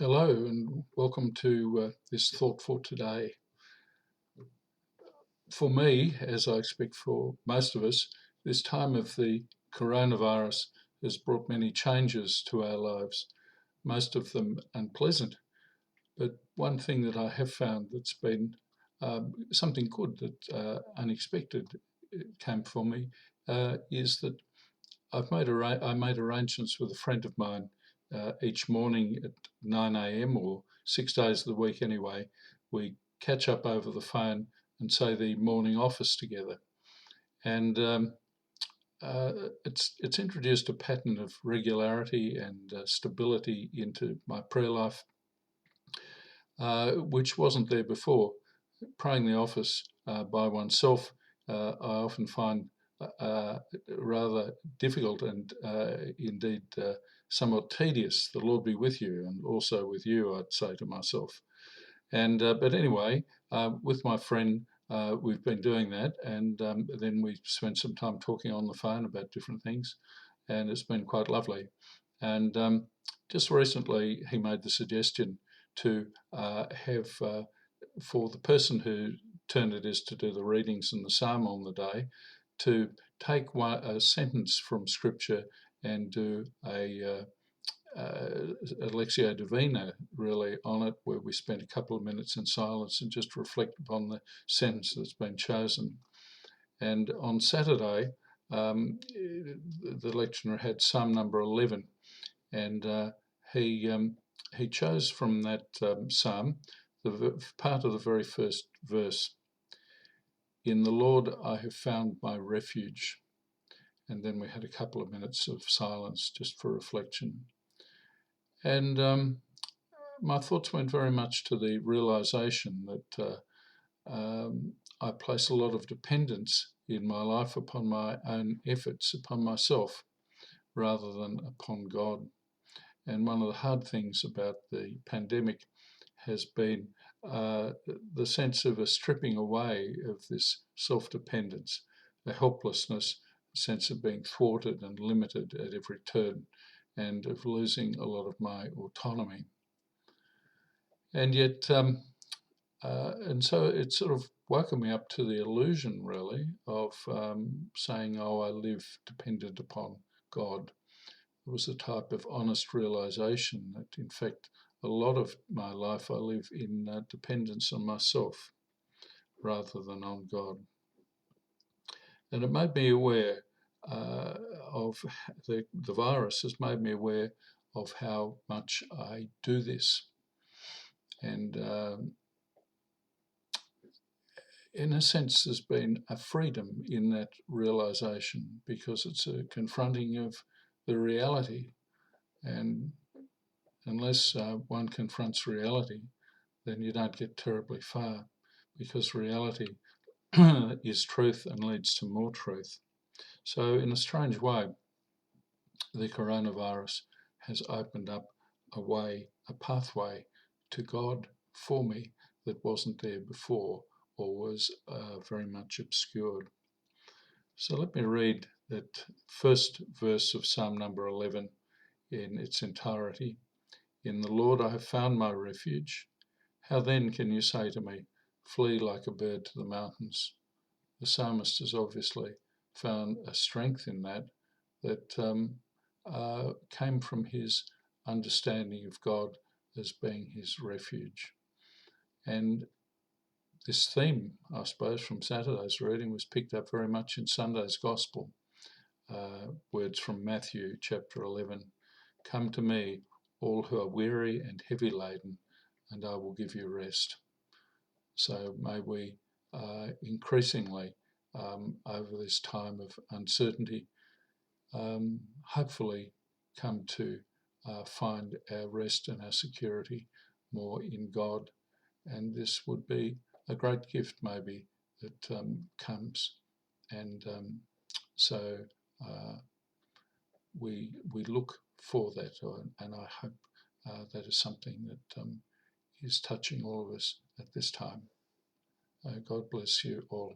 Hello and welcome to this thought for today. For me, as I expect for most of us, this time of the coronavirus has brought many changes to our lives, most of them unpleasant. But one thing that I have found that's been something good that unexpected came for me is that I made arrangements with a friend of mine each morning at 9 a.m. or 6 days of the week anyway. We catch up over the phone and say the morning office together. And it's introduced a pattern of regularity and stability into my prayer life, which wasn't there before. Praying the office by oneself, I often find rather difficult and indeed somewhat tedious. The Lord be with you, and also with you, I'd say to myself. And but anyway, with my friend, we've been doing that, and then we spent some time talking on the phone about different things, and it's been quite lovely. And just recently, he made the suggestion to have for the person who turn it is to do the readings and the psalm on the day, to take a sentence from Scripture and do a Lectio Divina really on it, where we spend a couple of minutes in silence and just reflect upon the sentence that's been chosen. And on Saturday, the lecturer had Psalm number 11, and he chose from that psalm the part of the very first verse. In the Lord I have found my refuge. And then we had a couple of minutes of silence just for reflection. And my thoughts went very much to the realization that I place a lot of dependence in my life upon my own efforts, upon myself, rather than upon God. And one of the hard things about the pandemic has been the sense of a stripping away of this self-dependence, a helplessness, a sense of being thwarted and limited at every turn, and of losing a lot of my autonomy. And yet, and so it sort of woke me up to the illusion, really, of saying, oh, I live dependent upon God. It was a type of honest realization that, in fact, a lot of my life I live in dependence on myself rather than on God. And it made me aware of the virus has made me aware of how much I do this. And in a sense, there's been a freedom in that realization, because it's a confronting of the reality. And unless one confronts reality, then you don't get terribly far, because reality is truth and leads to more truth. So in a strange way, the coronavirus has opened up a pathway to God for me that wasn't there before, or was very much obscured. So let me read that first verse of Psalm number 11 in its entirety. In the Lord I have found my refuge. How then can you say to me, flee like a bird to the mountains? The psalmist has obviously found a strength in that came from his understanding of God as being his refuge. And this theme, I suppose, from Saturday's reading was picked up very much in Sunday's Gospel. Words from Matthew chapter 11. Come to me, all who are weary and heavy laden, and I will give you rest. So may we increasingly, over this time of uncertainty, hopefully come to find our rest and our security more in God. And this would be a great gift, maybe, that comes. And so we look for that, and I hope that is something that is touching all of us at this time. God bless you all.